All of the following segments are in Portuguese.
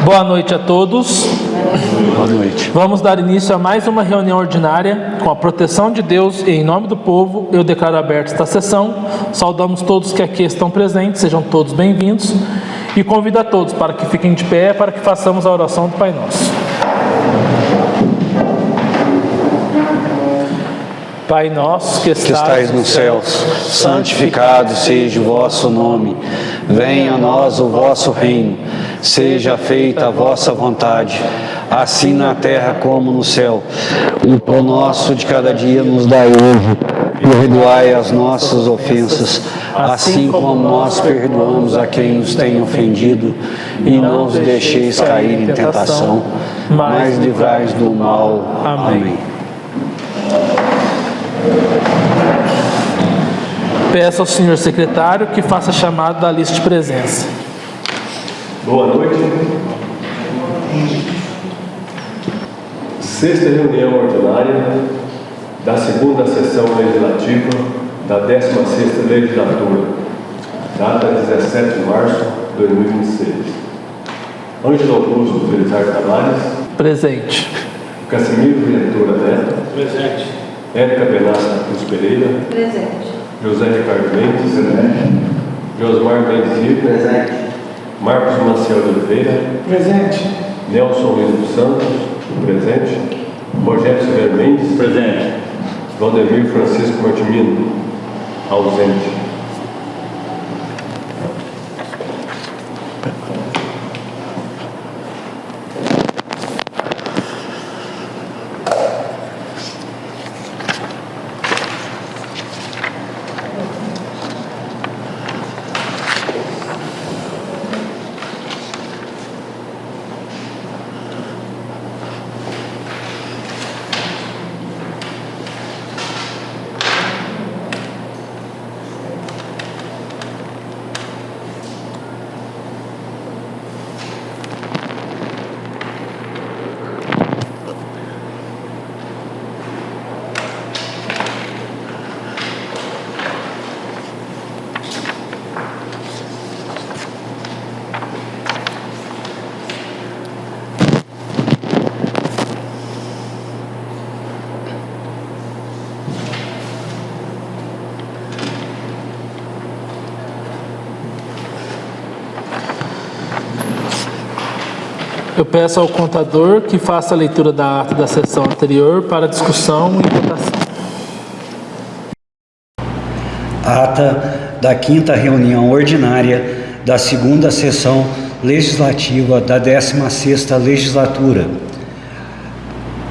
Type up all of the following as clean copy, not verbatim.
Boa noite a todos. Boa noite. Vamos dar início a mais uma reunião ordinária. Com a proteção de Deus e em nome do povo, eu declaro aberta esta sessão. Saudamos todos que aqui estão presentes, sejam todos bem-vindos. E convido a todos para que fiquem de pé, para que façamos a oração do Pai Nosso. Pai nosso que estais nos céus, santificado seja o vosso nome. Venha a nós o vosso reino. Seja feita a vossa vontade, assim na terra como no céu. O pão nosso de cada dia nos dai hoje. Perdoai as nossas ofensas, assim como nós perdoamos a quem nos tem ofendido. E não os deixeis cair em tentação, mas livrai-nos do mal. Amém. Peço ao senhor secretário que faça chamado da lista de presença. Boa noite. Sexta reunião ordinária da segunda sessão legislativa da 16ª legislatura, data 17 de março de 2026. Ângelo Augusto Felizar Tavares. Presente. Cassimiro Ventura Neto. Presente. Érica Benassi da Cruz Pereira. Presente. José Ricardo Mendes. Presente. Josmar Mendes Rico. Presente. Marcos Maciel de Oliveira. Presente. Nelson Luiz dos Santos. Presente. Rogério Severo Mendes. Presente. Valdemir Francisco Martimino. Ausente. Eu peço ao contador que faça a leitura da ata da sessão anterior para discussão e votação. Ata da 5ª reunião ordinária da segunda sessão legislativa da 16ª legislatura.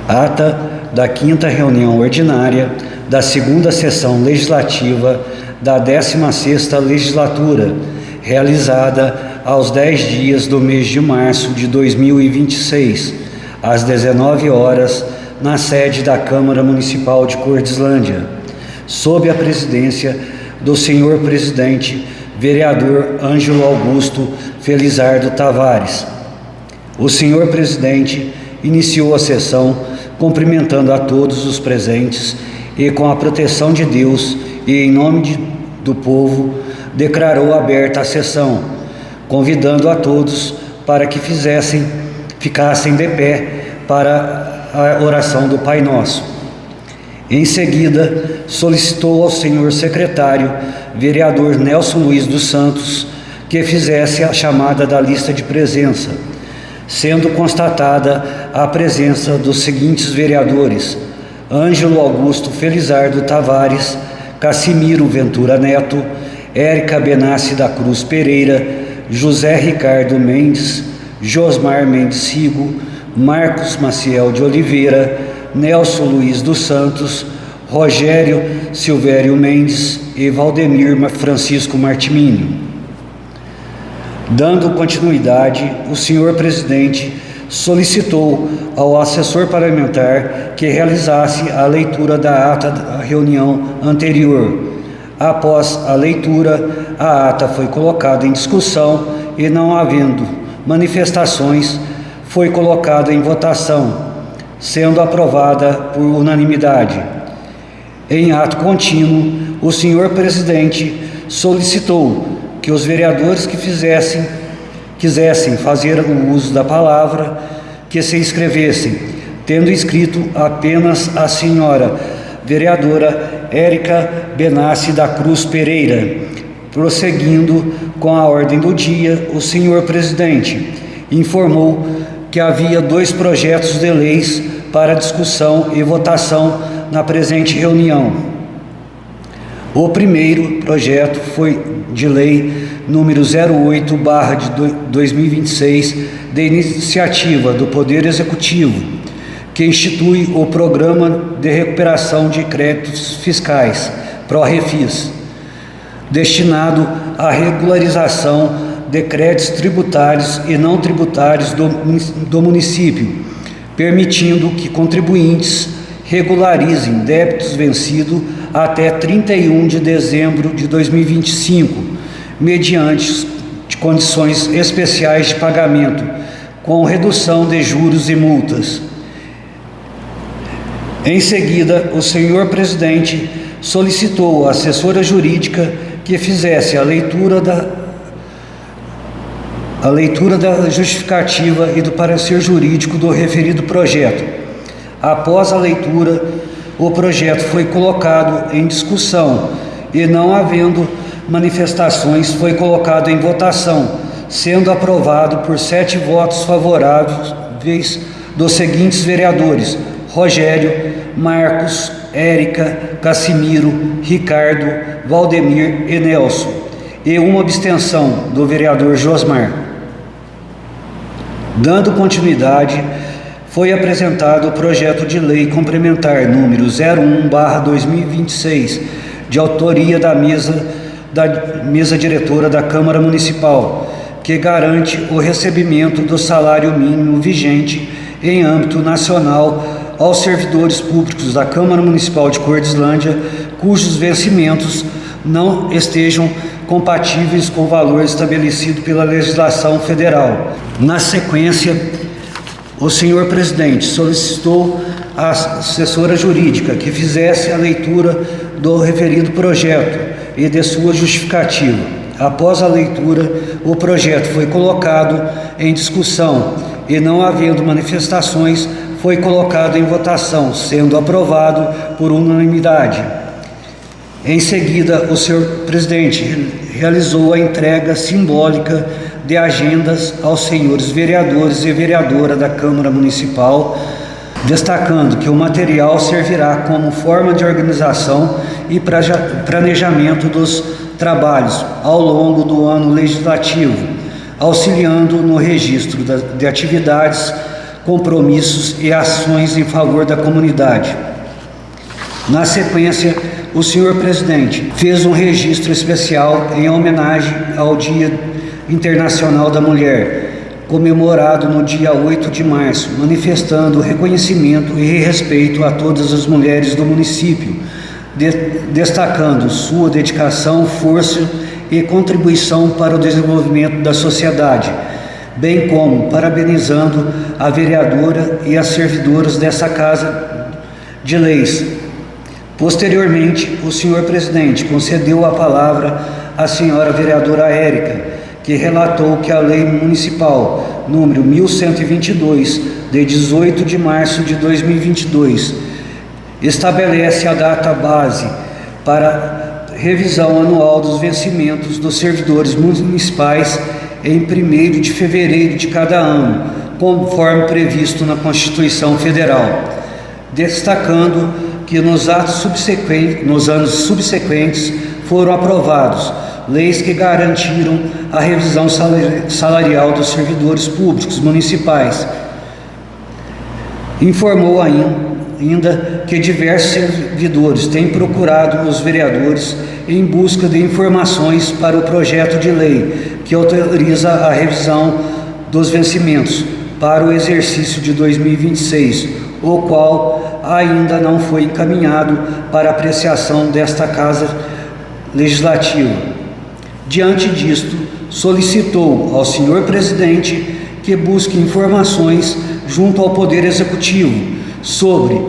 Ata da 5ª reunião ordinária da segunda sessão legislativa da 16ª legislatura, realizada aos 10 dias do mês de março de 2026, às 19 horas, na sede da Câmara Municipal de Cordislândia, sob a presidência do senhor presidente, vereador Ângelo Augusto Felizardo Tavares. O senhor presidente iniciou a sessão cumprimentando a todos os presentes e, com a proteção de Deus e em nome do povo, declarou aberta a sessão, convidando a todos para que ficassem de pé para a oração do Pai Nosso. Em seguida, solicitou ao senhor secretário, vereador Nelson Luiz dos Santos, que fizesse a chamada da lista de presença, sendo constatada a presença dos seguintes vereadores: Ângelo Augusto Felizardo Tavares, Cassimiro Ventura Neto, Érica Benassi da Cruz Pereira, José Ricardo Mendes, Josmar Mendes Rigo, Marcos Maciel de Oliveira, Nelson Luiz dos Santos, Rogério Silvério Mendes e Valdemir Francisco Martimino. Dando continuidade, o senhor presidente solicitou ao assessor parlamentar que realizasse a leitura da ata da reunião anterior. Após a leitura, a ata foi colocada em discussão e, não havendo manifestações, foi colocada em votação, sendo aprovada por unanimidade. Em ato contínuo, o senhor presidente solicitou que os vereadores que fizessem quisessem fazer o uso da palavra, que se inscrevessem, tendo inscrito apenas a senhora vereadora Érica Benassi da Cruz Pereira. Prosseguindo com a ordem do dia, o senhor presidente informou que havia 2 projetos de leis para discussão e votação na presente reunião. O primeiro projeto foi de lei número 08/2026, de iniciativa do Poder Executivo, que institui o Programa de Recuperação de Créditos Fiscais, PROREFIS, destinado à regularização de créditos tributários e não tributários do município, permitindo que contribuintes regularizem débitos vencidos até 31 de dezembro de 2025, mediante condições especiais de pagamento, com redução de juros e multas. Em seguida, o senhor presidente solicitou à assessora jurídica que fizesse a leitura da justificativa e do parecer jurídico do referido projeto. Após a leitura, o projeto foi colocado em discussão e, não havendo manifestações, foi colocado em votação, sendo aprovado por 7 votos favoráveis dos seguintes vereadores: Rogério, Marcos, Érica, Cassimiro, Ricardo, Valdemir e Nelson, e uma abstenção do vereador Josmar. Dando continuidade, foi apresentado o projeto de lei complementar número 01/2026, de autoria da mesa diretora da Câmara Municipal, que garante o recebimento do salário mínimo vigente em âmbito nacional aos servidores públicos da Câmara Municipal de Cordislândia, cujos vencimentos não estejam compatíveis com o valor estabelecido pela legislação federal. Na sequência, o senhor presidente solicitou à assessora jurídica que fizesse a leitura do referido projeto e de sua justificativa. Após a leitura, o projeto foi colocado em discussão e, não havendo manifestações, foi colocado em votação, sendo aprovado por unanimidade. Em seguida, o senhor presidente realizou a entrega simbólica de agendas aos senhores vereadores e vereadora da Câmara Municipal, destacando que o material servirá como forma de organização e planejamento dos trabalhos ao longo do ano legislativo, auxiliando no registro de atividades, compromissos e ações em favor da comunidade. Na sequência, o senhor presidente fez um registro especial em homenagem ao Dia Internacional da Mulher, comemorado no dia 8 de março, manifestando reconhecimento e respeito a todas as mulheres do município, destacando sua dedicação, força e contribuição para o desenvolvimento da sociedade, bem como parabenizando a vereadora e as servidoras dessa Casa de Leis. Posteriormente, o senhor presidente concedeu a palavra à senhora vereadora Érica, que relatou que a Lei Municipal número 1122, de 18 de março de 2022, estabelece a data base para revisão anual dos vencimentos dos servidores municipais em 1º de fevereiro de cada ano, conforme previsto na Constituição Federal, destacando que nos anos subsequentes foram aprovados leis que garantiram a revisão salarial dos servidores públicos municipais. Informou ainda que diversos servidores têm procurado os vereadores em busca de informações para o projeto de lei que autoriza a revisão dos vencimentos para o exercício de 2026, o qual ainda não foi encaminhado para apreciação desta Casa Legislativa. Diante disto, solicitou ao senhor presidente que busque informações junto ao Poder Executivo sobre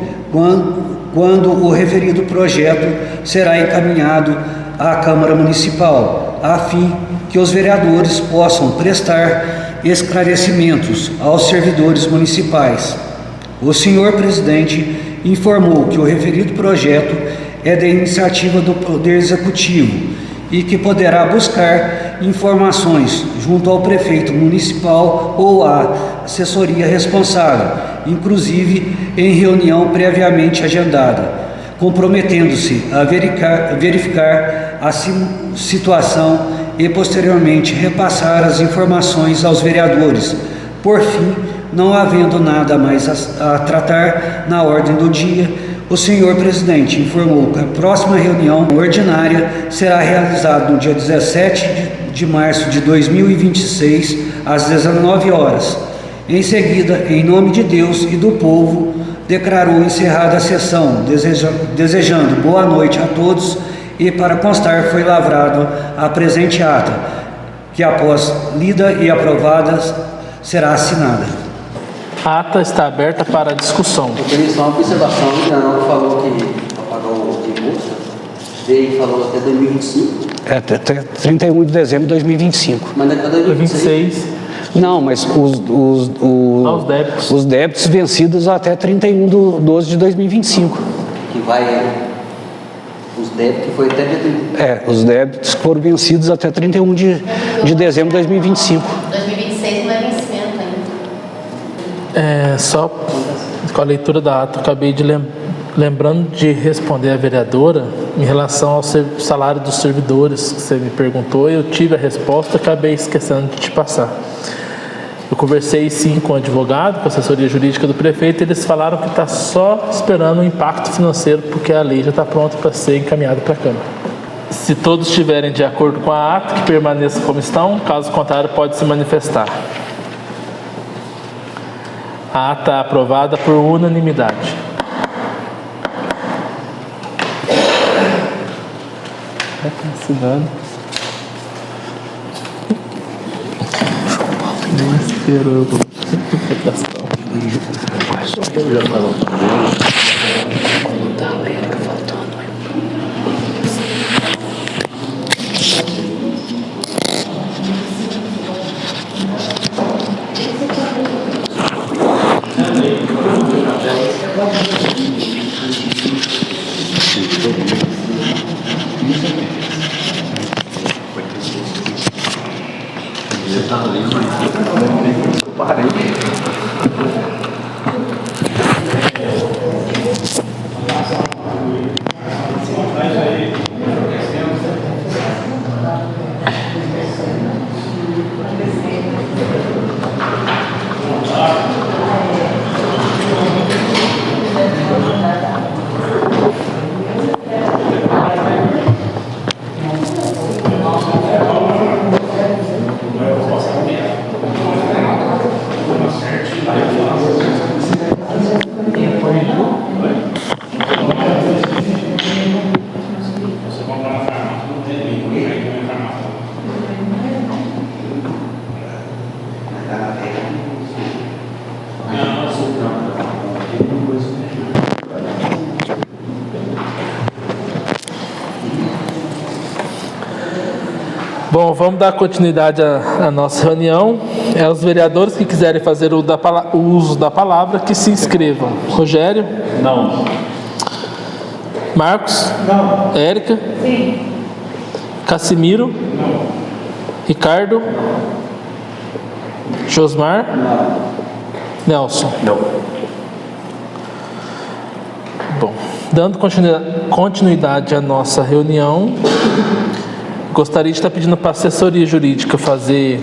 quando o referido projeto será encaminhado à Câmara Municipal, a fim que os vereadores possam prestar esclarecimentos aos servidores municipais. O senhor presidente informou que o referido projeto é de iniciativa do Poder Executivo e que poderá buscar informações junto ao prefeito municipal ou à assessoria responsável, inclusive em reunião previamente agendada, comprometendo-se a verificar a situação e posteriormente repassar as informações aos vereadores. Por fim, não havendo nada mais a tratar na ordem do dia, o senhor presidente informou que a próxima reunião ordinária será realizada no dia 17 de março de 2026, às 19 horas. Em seguida, em nome de Deus e do povo, declarou encerrada a sessão, desejando boa noite a todos, e para constar foi lavrado a presente ata, que após lida e aprovada será assinada. A ata está aberta para discussão. Eu queria só uma observação. O Leonardo falou que pagou de multa, veio e falou até 2025. Até 31 de dezembro de 2025. Mas até 2026. Não, mas os débitos vencidos até 31 de 12 de 2025. Que vai... Os débitos foi até dia 30. Os débitos foram vencidos até 31 de dezembro de 2025. 2026 não é vencimento ainda. Só com a leitura da ata, acabei de lembrando de responder à vereadora em relação ao salário dos servidores que você me perguntou. Eu tive a resposta, acabei esquecendo de te passar. Eu conversei sim com o advogado, com a assessoria jurídica do prefeito, e eles falaram que está só esperando o impacto financeiro, porque a lei já está pronta para ser encaminhada para a Câmara. Se todos estiverem de acordo com a ata, que permaneça como estão, caso contrário pode se manifestar. A ata é aprovada por unanimidade. Assinando. Nem esperou. Bom, vamos dar continuidade à nossa reunião. Os vereadores que quiserem fazer o uso da palavra, que se inscrevam. Rogério? Não. Marcos? Não. Érica? Sim. Cassimiro? Não. Ricardo? Josmar? Não. Nelson? Não. Bom, dando continuidade à nossa reunião, gostaria de estar pedindo para a assessoria jurídica fazer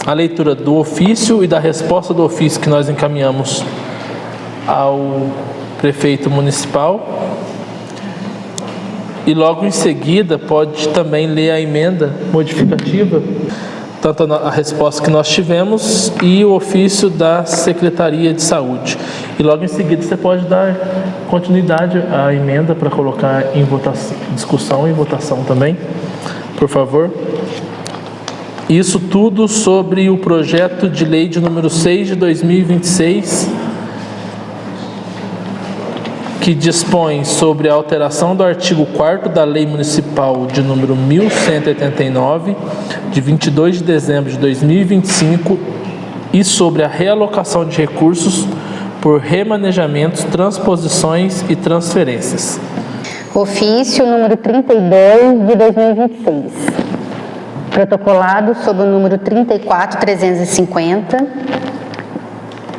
a leitura do ofício e da resposta do ofício que nós encaminhamos ao prefeito municipal. E logo em seguida pode também ler a emenda modificativa, tanto a resposta que nós tivemos e o ofício da Secretaria de Saúde. E logo em seguida você pode dar continuidade à emenda para colocar em votação, discussão e votação também, por favor. Isso tudo sobre o projeto de lei de número 6 de 2026, que dispõe sobre a alteração do artigo 4º da Lei Municipal de número 1189, de 22 de dezembro de 2025, e sobre a realocação de recursos por remanejamentos, transposições e transferências. Ofício número 32 de 2026. Protocolado sob o número 34350.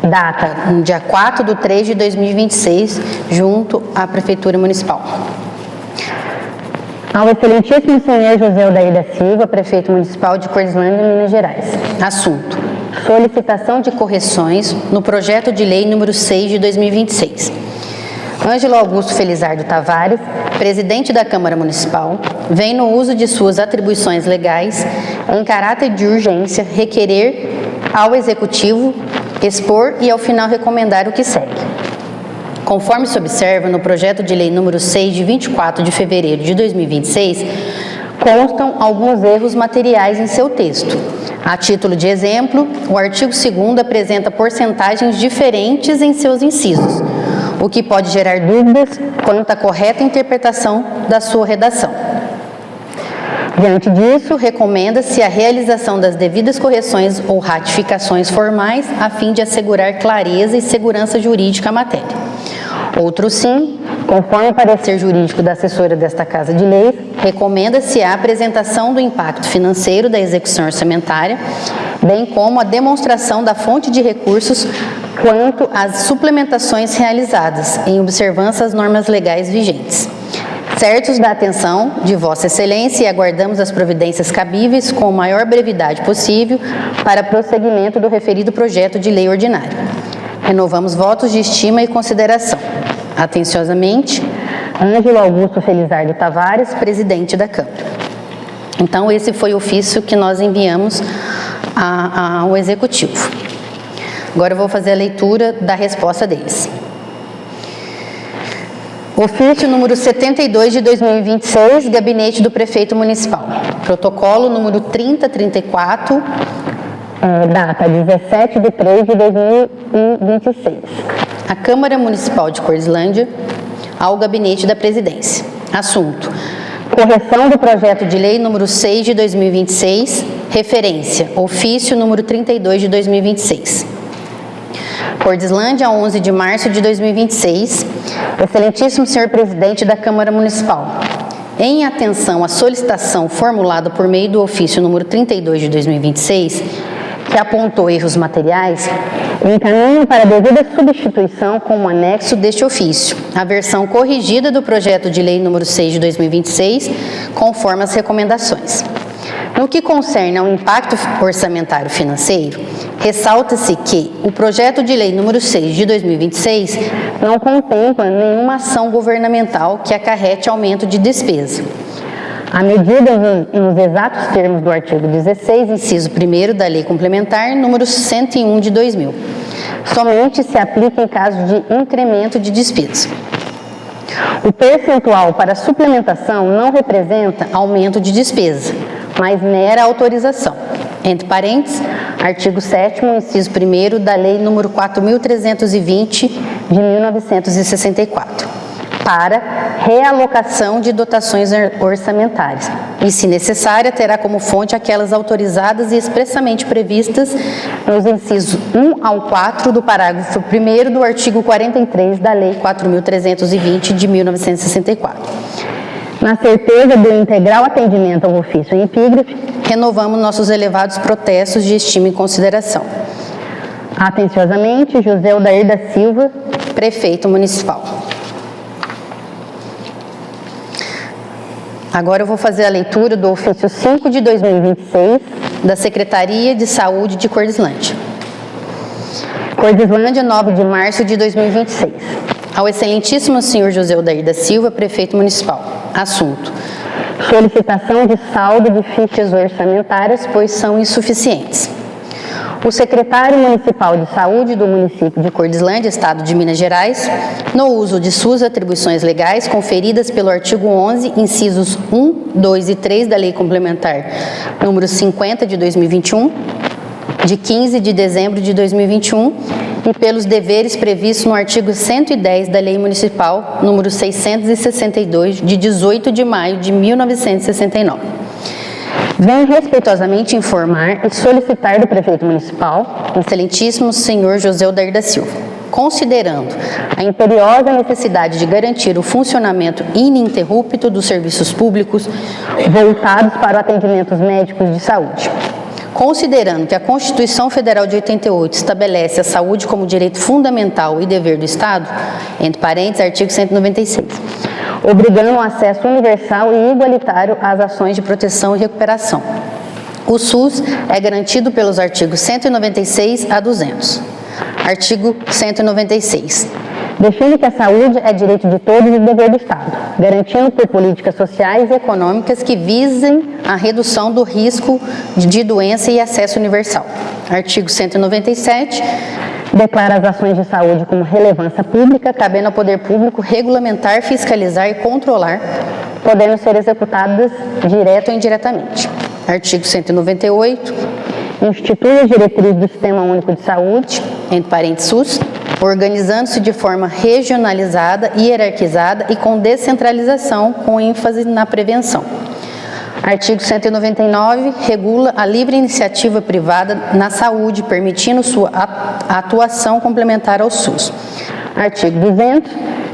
Data, dia 4/3/2026, junto à Prefeitura Municipal. Ao excelentíssimo senhor José Odair da Silva, Prefeito Municipal de Cordislândia, Minas Gerais. Assunto: solicitação de correções no projeto de lei número 6 de 2026. Ângelo Augusto Felizardo Tavares, presidente da Câmara Municipal, vem no uso de suas atribuições legais, em caráter de urgência, requerer ao Executivo expor e, ao final, recomendar o que segue. Conforme se observa no projeto de lei número 6, de 24 de fevereiro de 2026, constam alguns erros materiais em seu texto. A título de exemplo, o artigo 2º apresenta porcentagens diferentes em seus incisos, o que pode gerar dúvidas quanto à correta interpretação da sua redação. Diante disso, recomenda-se a realização das devidas correções ou ratificações formais, a fim de assegurar clareza e segurança jurídica à matéria. Outro sim, conforme o parecer jurídico da assessora desta Casa de Leis, recomenda-se a apresentação do impacto financeiro da execução orçamentária, bem como a demonstração da fonte de recursos quanto às suplementações realizadas, em observância às normas legais vigentes. Certos da atenção de Vossa Excelência, e aguardamos as providências cabíveis com a maior brevidade possível para prosseguimento do referido projeto de lei ordinária. Renovamos votos de estima e consideração. Atenciosamente, Ângelo Augusto Felizardo Tavares, presidente da Câmara. Então, esse foi o ofício que nós enviamos ao Executivo. Agora eu vou fazer a leitura da resposta deles. Ofício número 72 de 2026, Gabinete do Prefeito Municipal. Protocolo número 3034, data 17/3/2026. A Câmara Municipal de Cordislândia, ao Gabinete da Presidência. Assunto: correção do projeto de lei número 6 de 2026, referência, ofício número 32 de 2026. Cordislândia, 11 de março de 2026. Excelentíssimo senhor presidente da Câmara Municipal, em atenção à solicitação formulada por meio do ofício número 32 de 2026, que apontou erros materiais, encaminho para a devida substituição com o anexo deste ofício, a versão corrigida do projeto de lei número 6 de 2026, conforme as recomendações. No que concerne ao impacto orçamentário financeiro, ressalta-se que o projeto de lei número 6 de 2026 não contempla nenhuma ação governamental que acarrete aumento de despesa. A medida nos exatos termos do artigo 16, inciso 1º da Lei Complementar número 101 de 2000. Somente se aplica em caso de incremento de despesa. O percentual para suplementação não representa aumento de despesa, mas mera autorização. Entre parênteses, artigo 7º, inciso 1º da Lei número 4.320 de 1964, para realocação de dotações orçamentárias, e, se necessária, terá como fonte aquelas autorizadas e expressamente previstas nos incisos 1 ao 4 do parágrafo 1º do artigo 43 da Lei 4.320 de 1964. Na certeza do integral atendimento ao ofício em epígrafe, renovamos nossos elevados protestos de estima e consideração. Atenciosamente, José Odair da Silva, Prefeito Municipal. Agora eu vou fazer a leitura do ofício 5 de 2026, da Secretaria de Saúde de Cordislândia. Cordislândia, 9 de março de 2026. Ao excelentíssimo senhor José Odair da Silva, Prefeito Municipal. Assunto: solicitação de saldo de fichas orçamentárias, pois são insuficientes. O secretário municipal de saúde do município de Cordislândia, Estado de Minas Gerais, no uso de suas atribuições legais conferidas pelo artigo 11, incisos 1, 2 e 3 da Lei Complementar número 50 de 2021, de 15 de dezembro de 2021, e pelos deveres previstos no artigo 110 da Lei Municipal número 662, de 18 de maio de 1969. Venho respeitosamente informar e solicitar do prefeito municipal, excelentíssimo senhor José Odair da Silva, considerando a imperiosa necessidade de garantir o funcionamento ininterrupto dos serviços públicos voltados para o atendimento médicos de saúde. Considerando que a Constituição Federal de 88 estabelece a saúde como direito fundamental e dever do Estado, entre parênteses, artigo 196, obrigando o acesso universal e igualitário às ações de proteção e recuperação. O SUS é garantido pelos artigos 196 a 200. Artigo 196. Define que a saúde é direito de todos e dever do Estado, garantindo por políticas sociais e econômicas que visem a redução do risco de doença e acesso universal. Artigo 197. Declara as ações de saúde como relevância pública, cabendo ao poder público regulamentar, fiscalizar e controlar, podendo ser executadas direto ou indiretamente. Artigo 198. Institui as diretrizes do Sistema Único de Saúde, entre parênteses SUS, organizando-se de forma regionalizada, hierarquizada e com descentralização, com ênfase na prevenção. Artigo 199, regula a livre iniciativa privada na saúde, permitindo sua atuação complementar ao SUS. Artigo 200,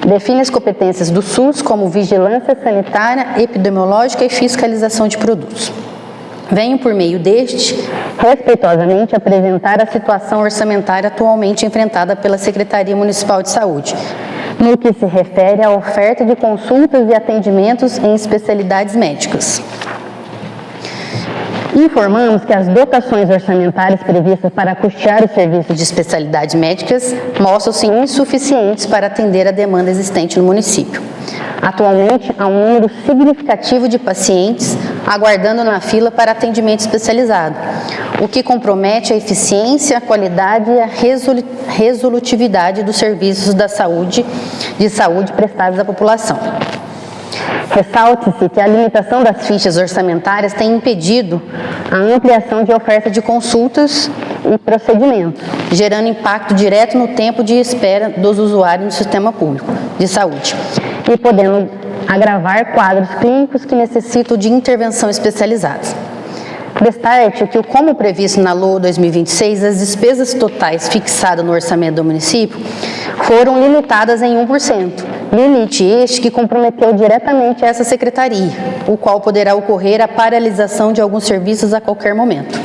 define as competências do SUS como vigilância sanitária, epidemiológica e fiscalização de produtos. Venho, por meio deste, respeitosamente apresentar a situação orçamentária atualmente enfrentada pela Secretaria Municipal de Saúde, no que se refere à oferta de consultas e atendimentos em especialidades médicas. Informamos que as dotações orçamentárias previstas para custear os serviços de especialidades médicas mostram-se insuficientes para atender a demanda existente no município. Atualmente, há um número significativo de pacientes aguardando na fila para atendimento especializado, o que compromete a eficiência, a qualidade e a resolutividade dos serviços de saúde prestados à população. Ressalte-se que a limitação das fichas orçamentárias tem impedido a ampliação de oferta de consultas e procedimentos, gerando impacto direto no tempo de espera dos usuários no sistema público de saúde e podendo agravar quadros clínicos que necessitam de intervenção especializada. Destaque que, como previsto na LOA 2026, as despesas totais fixadas no orçamento do município foram limitadas em 1%, limite este que comprometeu diretamente essa secretaria, o qual poderá ocorrer a paralisação de alguns serviços a qualquer momento.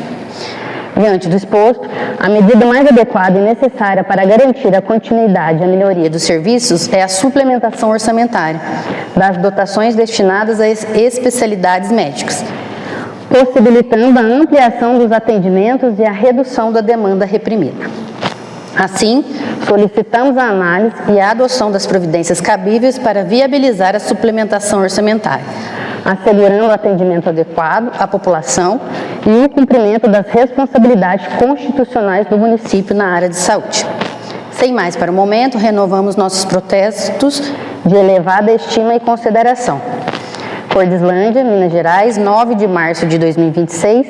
Diante do exposto, a medida mais adequada e necessária para garantir a continuidade e a melhoria dos serviços é a suplementação orçamentária das dotações destinadas às especialidades médicas, possibilitando a ampliação dos atendimentos e a redução da demanda reprimida. Assim, solicitamos a análise e a adoção das providências cabíveis para viabilizar a suplementação orçamentária, assegurando o atendimento adequado à população e o cumprimento das responsabilidades constitucionais do município na área de saúde. Sem mais para o momento, renovamos nossos protestos de elevada estima e consideração. Cordislândia, Minas Gerais, 9 de março de 2026,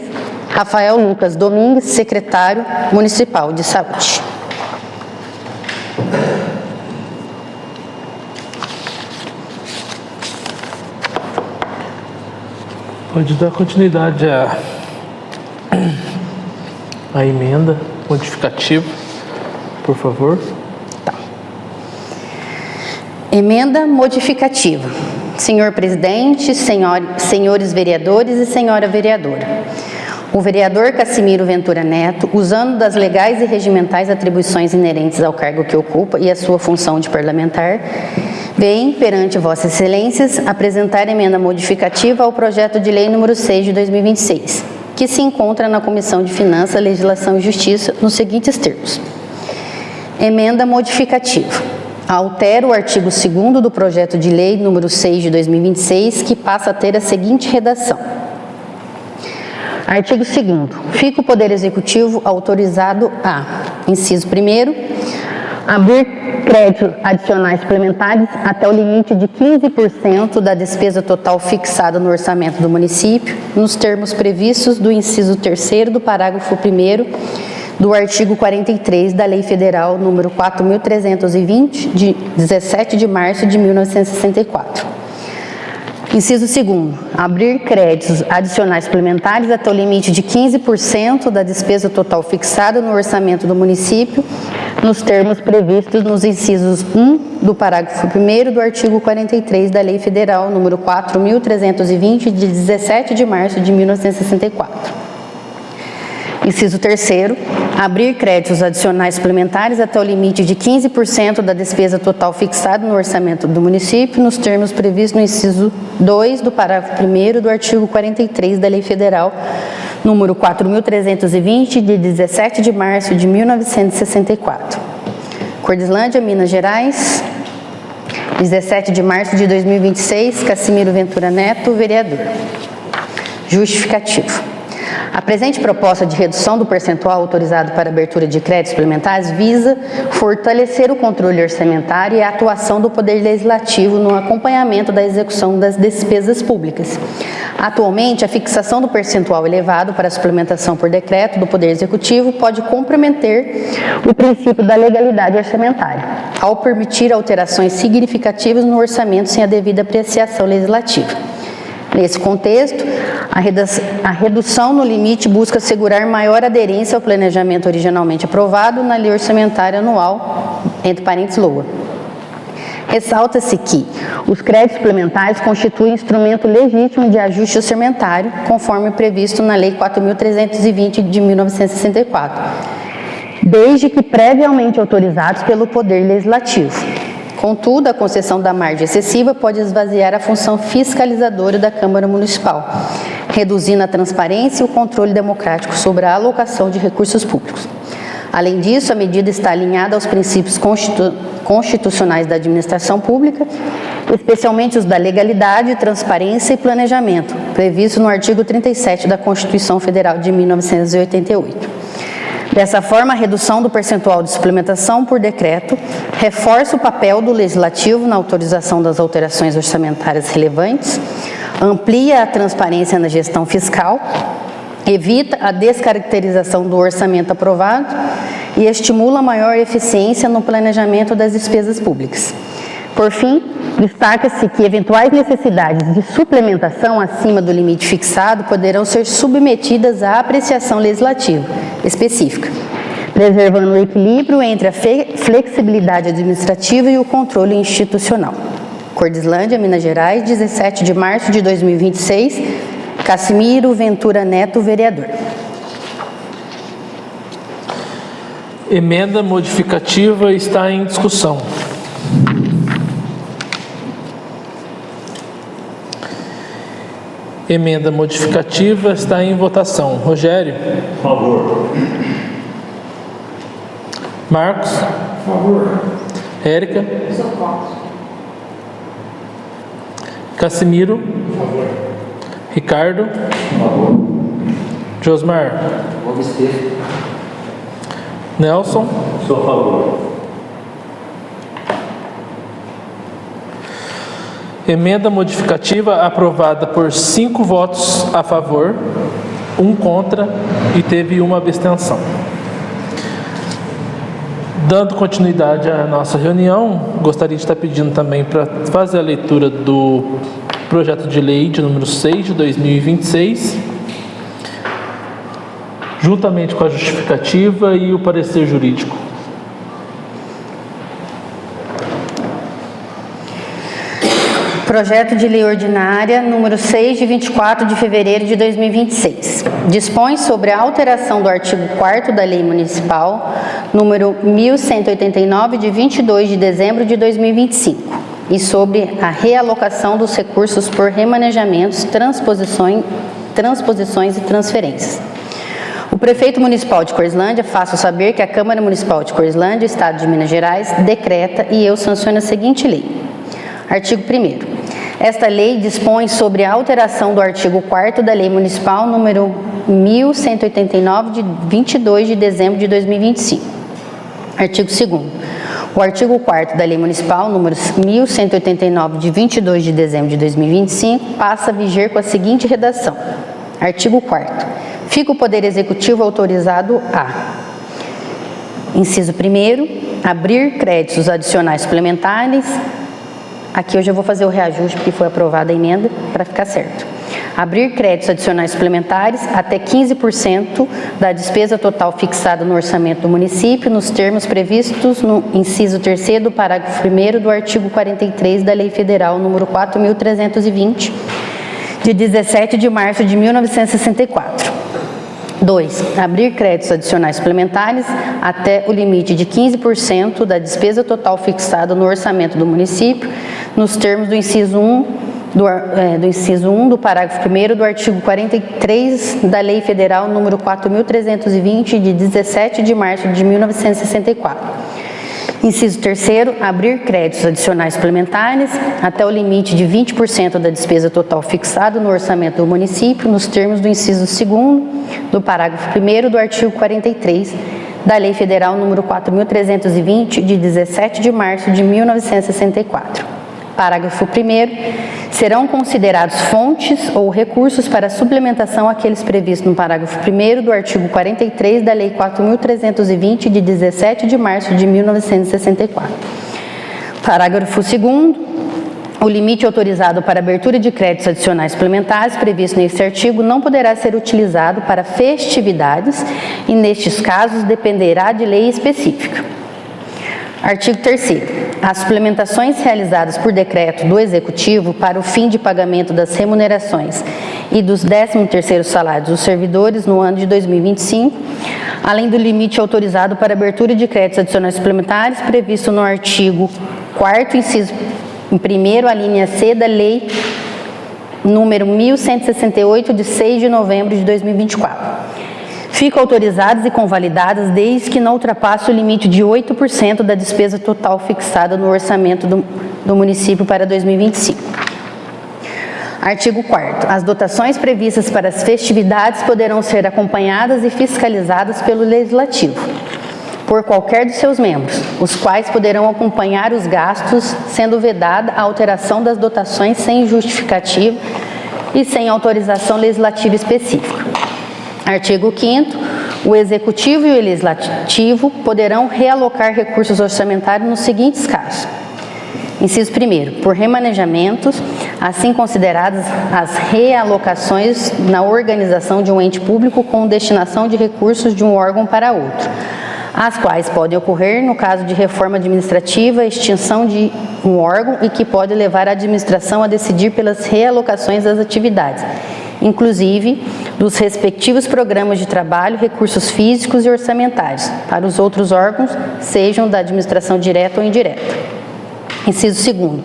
Rafael Lucas Domingues, secretário municipal de saúde. Pode dar continuidade à emenda modificativa, por favor. Tá. Emenda modificativa. Senhor presidente, senhores vereadores e senhora vereadora. O vereador Cassimiro Ventura Neto, usando das legais e regimentais atribuições inerentes ao cargo que ocupa e à sua função de parlamentar, vem, perante Vossas Excelências, apresentar emenda modificativa ao projeto de lei número 6 de 2026, que se encontra na Comissão de Finanças, Legislação e Justiça, nos seguintes termos. Emenda modificativa. Altera o artigo 2º do projeto de lei número 6 de 2026, que passa a ter a seguinte redação. Artigo 2º. Fica o Poder Executivo autorizado a, inciso 1º, abrir créditos adicionais suplementares até o limite de 15% da despesa total fixada no orçamento do município, nos termos previstos do inciso 3º do parágrafo 1º do artigo 43 da Lei Federal número 4.320, de 17 de março de 1964. Inciso 2º, abrir créditos adicionais suplementares até o limite de 15% da despesa total fixada no orçamento do município, nos termos previstos nos incisos 1 do parágrafo 1º do artigo 43 da Lei Federal número 4.320, de 17 de março de 1964. Inciso 3º, abrir créditos adicionais suplementares até o limite de 15% da despesa total fixada no orçamento do município, nos termos previstos no inciso 2 do parágrafo 1º do artigo 43 da Lei Federal número 4.320, de 17 de março de 1964. Cordislândia, Minas Gerais, 17 de março de 2026, Cassimiro Ventura Neto, vereador. Justificativo. A presente proposta de redução do percentual autorizado para abertura de créditos suplementares visa fortalecer o controle orçamentário e a atuação do Poder Legislativo no acompanhamento da execução das despesas públicas. Atualmente, a fixação do percentual elevado para a suplementação por decreto do Poder Executivo pode comprometer o princípio da legalidade orçamentária, ao permitir alterações significativas no orçamento sem a devida apreciação legislativa. Nesse contexto, a redução no limite busca assegurar maior aderência ao planejamento originalmente aprovado na Lei Orçamentária Anual, entre parênteses, LOA. Ressalta-se que os créditos suplementares constituem instrumento legítimo de ajuste orçamentário, conforme previsto na Lei 4.320 de 1964, desde que previamente autorizados pelo Poder Legislativo. Contudo, a concessão da margem excessiva pode esvaziar a função fiscalizadora da Câmara Municipal, reduzindo a transparência e o controle democrático sobre a alocação de recursos públicos. Além disso, a medida está alinhada aos princípios constitucionais da administração pública, especialmente os da legalidade, transparência e planejamento, previsto no artigo 37 da Constituição Federal de 1988. Dessa forma, a redução do percentual de suplementação por decreto reforça o papel do Legislativo na autorização das alterações orçamentárias relevantes, amplia a transparência na gestão fiscal, evita a descaracterização do orçamento aprovado e estimula maior eficiência no planejamento das despesas públicas. Por fim, destaca-se que eventuais necessidades de suplementação acima do limite fixado poderão ser submetidas à apreciação legislativa específica, preservando o equilíbrio entre a flexibilidade administrativa e o controle institucional. Cordislândia, Minas Gerais, 17 de março de 2026, Cassimiro Ventura Neto, vereador. Emenda modificativa está em discussão. Emenda modificativa está em votação. Rogério? Favor. Marcos? Favor. Érica? Cassimiro? Favor. Ricardo? Favor. Josmar? Vou abster. Nelson? Sou a favor. Emenda modificativa aprovada por 5 votos a favor, 1 contra e teve uma abstenção. Dando continuidade à nossa reunião, gostaria de estar pedindo também para fazer a leitura do projeto de lei de número 6 de 2026, juntamente com a justificativa e o parecer jurídico. Projeto de Lei Ordinária, número 6, de 24 de fevereiro de 2026. Dispõe sobre a alteração do artigo 4º da Lei Municipal, número 1189, de 22 de dezembro de 2025, e sobre a realocação dos recursos por remanejamentos, transposições e transferências. O prefeito municipal de Cordislândia faço saber que a Câmara Municipal de Cordislândia, Estado de Minas Gerais, decreta e eu sanciono a seguinte lei. Artigo 1º. Esta lei dispõe sobre a alteração do artigo 4º da Lei Municipal número 1189, de 22 de dezembro de 2025. Artigo 2º. O artigo 4º da Lei Municipal número 1189, de 22 de dezembro de 2025, passa a viger com a seguinte redação. Artigo 4º. Fica o Poder Executivo autorizado a Inciso 1º, abrir créditos adicionais suplementares. Aqui eu já vou fazer o reajuste porque foi aprovada a emenda para ficar certo. Abrir créditos adicionais suplementares até 15% da despesa total fixada no orçamento do município, nos termos previstos no inciso 3º do parágrafo 1º do artigo 43 da Lei Federal número 4.320, de 17 de março de 1964. 2. Abrir créditos adicionais suplementares até o limite de 15% da despesa total fixada no orçamento do município, nos termos do inciso 1 do parágrafo 1º do artigo 43 da Lei Federal número 4.320, de 17 de março de 1964. Inciso 3º, abrir créditos adicionais suplementares até o limite de 20% da despesa total fixada no orçamento do município, nos termos do inciso 2º do parágrafo 1º do artigo 43 da Lei Federal número 4.320, de 17 de março de 1964. Parágrafo 1º. Serão considerados fontes ou recursos para suplementação aqueles previstos no parágrafo 1º do artigo 43 da Lei 4.320, de 17 de março de 1964. Parágrafo 2º. O limite autorizado para abertura de créditos adicionais suplementares previsto neste artigo não poderá ser utilizado para festividades e, nestes casos, dependerá de lei específica. Artigo 3º. As suplementações realizadas por decreto do Executivo para o fim de pagamento das remunerações e dos 13º salários dos servidores no ano de 2025, além do limite autorizado para abertura de créditos adicionais suplementares previsto no artigo 4º, inciso 1º, a linha C da Lei número 1168, de 6 de novembro de 2024. Ficam autorizadas e convalidadas desde que não ultrapasse o limite de 8% da despesa total fixada no orçamento do município para 2025. Artigo 4º. As dotações previstas para as festividades poderão ser acompanhadas e fiscalizadas pelo Legislativo, por qualquer dos seus membros, os quais poderão acompanhar os gastos, sendo vedada a alteração das dotações sem justificativa e sem autorização legislativa específica. Artigo 5º. O Executivo e o Legislativo poderão realocar recursos orçamentários nos seguintes casos. Inciso 1º. Por remanejamentos, assim consideradas as realocações na organização de um ente público com destinação de recursos de um órgão para outro, as quais podem ocorrer no caso de reforma administrativa, extinção de um órgão e que pode levar a administração a decidir pelas realocações das atividades, inclusive dos respectivos programas de trabalho, recursos físicos e orçamentários, para os outros órgãos, sejam da administração direta ou indireta. Inciso 2º.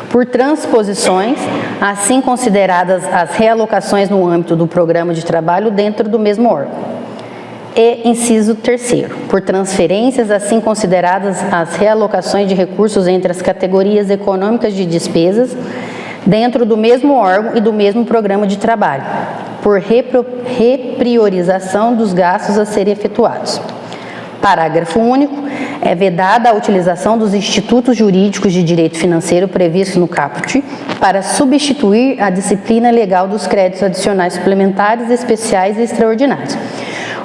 Por transposições, assim consideradas as realocações no âmbito do programa de trabalho dentro do mesmo órgão. E inciso 3º. Por transferências, assim consideradas as realocações de recursos entre as categorias econômicas de despesas dentro do mesmo órgão e do mesmo programa de trabalho, por repriorização dos gastos a serem efetuados. Parágrafo único. É vedada a utilização dos institutos jurídicos de direito financeiro previstos no caput para substituir a disciplina legal dos créditos adicionais suplementares, especiais e extraordinários,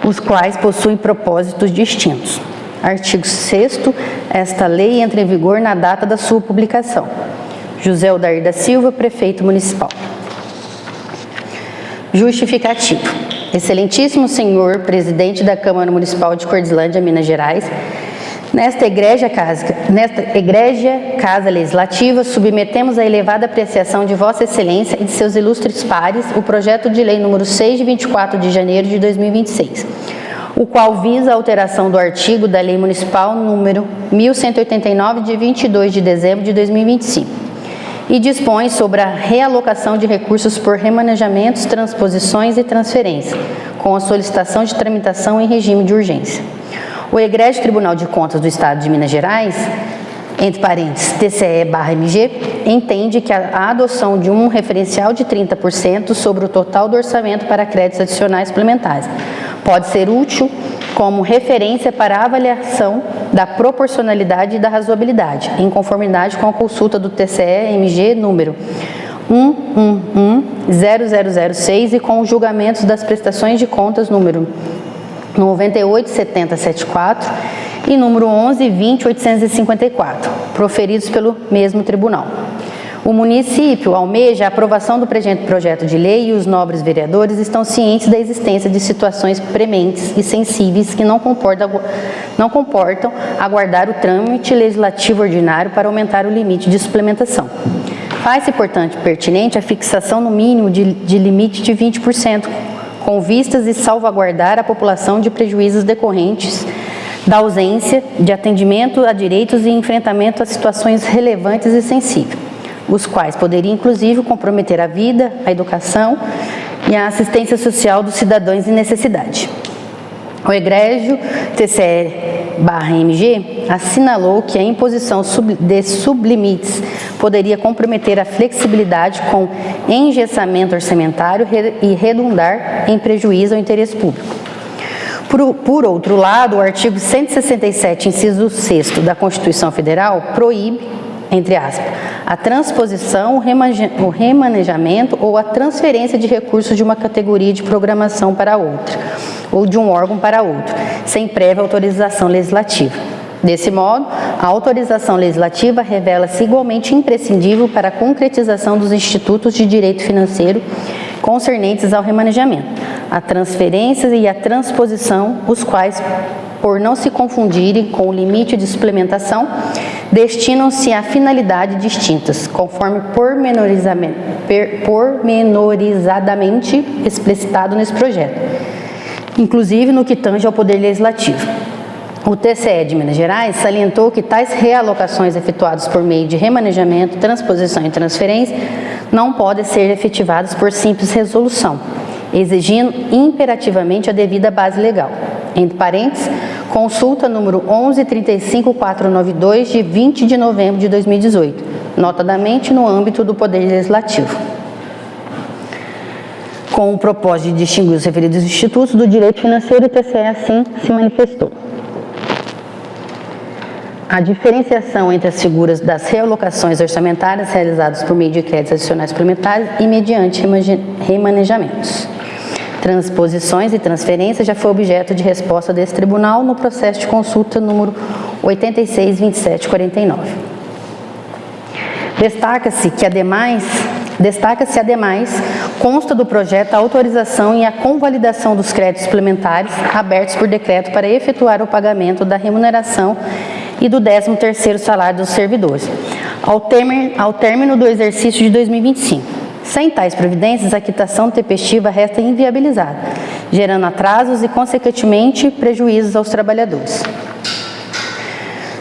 os quais possuem propósitos distintos. Artigo 6º. Esta lei entra em vigor na data da sua publicação. José Odair da Silva, Prefeito Municipal. Justificativo. Excelentíssimo Senhor Presidente da Câmara Municipal de Cordilândia, Minas Gerais, nesta egrégia Casa Legislativa, submetemos à elevada apreciação de Vossa Excelência e de seus ilustres pares o projeto de lei número 6, de 24 de janeiro de 2026, o qual visa a alteração do artigo da Lei Municipal número 1189, de 22 de dezembro de 2025, e dispõe sobre a realocação de recursos por remanejamentos, transposições e transferências, com a solicitação de tramitação em regime de urgência. O egrégio Tribunal de Contas do Estado de Minas Gerais, entre parênteses, TCE/MG, entende que a adoção de um referencial de 30% sobre o total do orçamento para créditos adicionais suplementares pode ser útil como referência para a avaliação da proporcionalidade e da razoabilidade, em conformidade com a consulta do TCE/MG número 1110006 e com os julgamentos das prestações de contas número 987074 e número 11.20.854, proferidos pelo mesmo tribunal. O município almeja a aprovação do presente projeto de lei e os nobres vereadores estão cientes da existência de situações prementes e sensíveis que não comportam aguardar o trâmite legislativo ordinário para aumentar o limite de suplementação. Faz-se, portanto, pertinente a fixação no mínimo de limite de 20%, com vistas e salvaguardar a população de prejuízos decorrentes da ausência de atendimento a direitos e enfrentamento a situações relevantes e sensíveis, os quais poderiam, inclusive, comprometer a vida, a educação e a assistência social dos cidadãos em necessidade. O egrégio TCE/MG assinalou que a imposição de sublimites poderia comprometer a flexibilidade com engessamento orçamentário e redundar em prejuízo ao interesse público. Por outro lado, o artigo 167, inciso 6º da Constituição Federal proíbe, entre aspas, a transposição, o remanejamento ou a transferência de recursos de uma categoria de programação para outra, ou de um órgão para outro, sem prévia autorização legislativa. Desse modo, a autorização legislativa revela-se igualmente imprescindível para a concretização dos institutos de direito financeiro concernentes ao remanejamento, a transferência e a transposição, os quais, por não se confundirem com o limite de suplementação, destinam-se a finalidades distintas, conforme pormenorizadamente explicitado nesse projeto, inclusive no que tange ao Poder Legislativo. O TCE de Minas Gerais salientou que tais realocações efetuadas por meio de remanejamento, transposição e transferência não podem ser efetivadas por simples resolução, exigindo imperativamente a devida base legal. Entre parênteses, consulta número 11.35492, de 20 de novembro de 2018, notadamente no âmbito do Poder Legislativo. Com o propósito de distinguir os referidos institutos do direito financeiro, o TCE assim se manifestou. A diferenciação entre as figuras das realocações orçamentárias realizadas por meio de créditos adicionais suplementares e mediante remanejamentos, transposições e transferências já foi objeto de resposta desse tribunal no processo de consulta número 86.2749. Destaca-se, ademais, consta do projeto a autorização e a convalidação dos créditos suplementares abertos por decreto para efetuar o pagamento da remuneração e do 13º salário dos servidores, ao término do exercício de 2025. Sem tais providências, a quitação tempestiva resta inviabilizada, gerando atrasos e, consequentemente, prejuízos aos trabalhadores.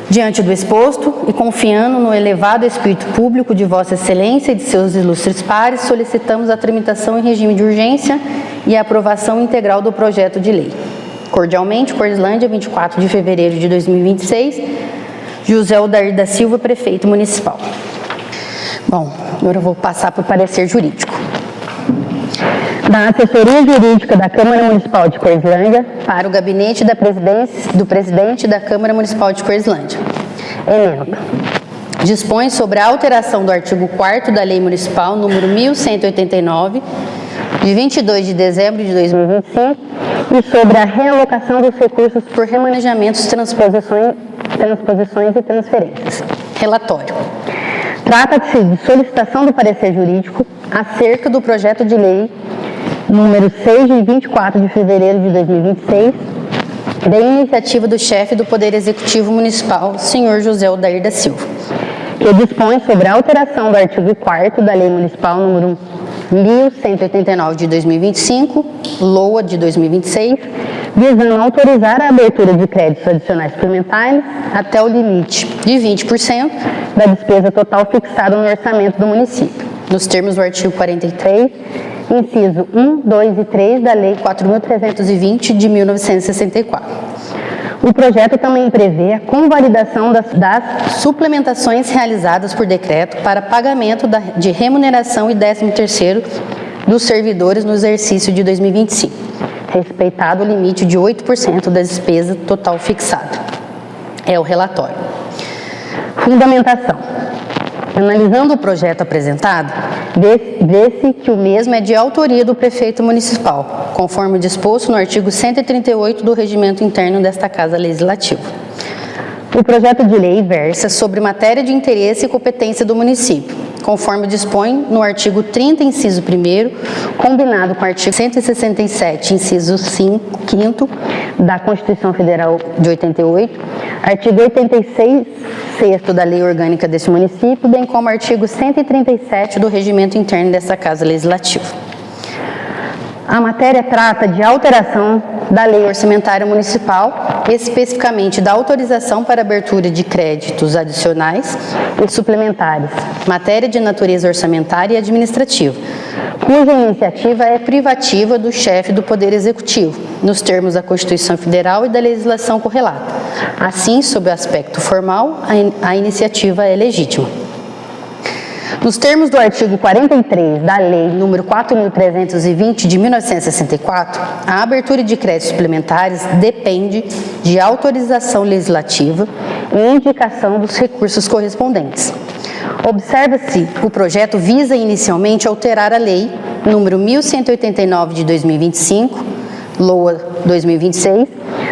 Diante do exposto e confiando no elevado espírito público de Vossa Excelência e de seus ilustres pares, solicitamos a tramitação em regime de urgência e a aprovação integral do projeto de lei. Cordialmente, Corslândia, 24 de fevereiro de 2026, José Odair da Silva, prefeito municipal. Bom, agora eu vou passar para o parecer jurídico. Da assessoria jurídica da Câmara Municipal de Corslândia para o gabinete do presidente da Câmara Municipal de Corslândia. Ementa. Dispõe sobre a alteração do artigo 4º da Lei Municipal número 1189, de 22 de dezembro de 2025, e sobre a realocação dos recursos por remanejamentos, transposições e transferências. Relatório. Trata-se de solicitação do parecer jurídico acerca do projeto de lei número 6, de 24 de fevereiro de 2026, da iniciativa do chefe do Poder Executivo Municipal, senhor José Odair da Silva, que dispõe sobre a alteração do artigo 4º da Lei Municipal número 1189 de 2025, LOA de 2026, visando autorizar a abertura de créditos adicionais suplementares até o limite de 20% da despesa total fixada no orçamento do município, nos termos do artigo 43, inciso 1, 2 e 3 da Lei 4.320 de 1964. O projeto também prevê a convalidação das suplementações realizadas por decreto para pagamento de remuneração e 13º dos servidores no exercício de 2025, respeitado o limite de 8% da despesa total fixada. É o relatório. Fundamentação. Analisando o projeto apresentado, vê-se que o mesmo é de autoria do prefeito municipal, conforme disposto no artigo 138 do Regimento Interno desta Casa Legislativa. O projeto de lei versa sobre matéria de interesse e competência do município, conforme dispõe no artigo 30, inciso 1º, combinado com o artigo 167, inciso 5º da Constituição Federal de 88, artigo 86, sexto da Lei Orgânica deste município, bem como o artigo 137 do Regimento Interno desta Casa Legislativa. A matéria trata de alteração da Lei Orçamentária Municipal, especificamente da autorização para abertura de créditos adicionais e suplementares, matéria de natureza orçamentária e administrativa, cuja iniciativa é privativa do chefe do Poder Executivo, nos termos da Constituição Federal e da legislação correlata. Assim, sob o aspecto formal, a iniciativa é legítima. Nos termos do artigo 43 da Lei nº 4.320 de 1964, a abertura de créditos suplementares depende de autorização legislativa e indicação dos recursos correspondentes. Observa-se que o projeto visa inicialmente alterar a Lei nº 1.189 de 2025, LOA 2026,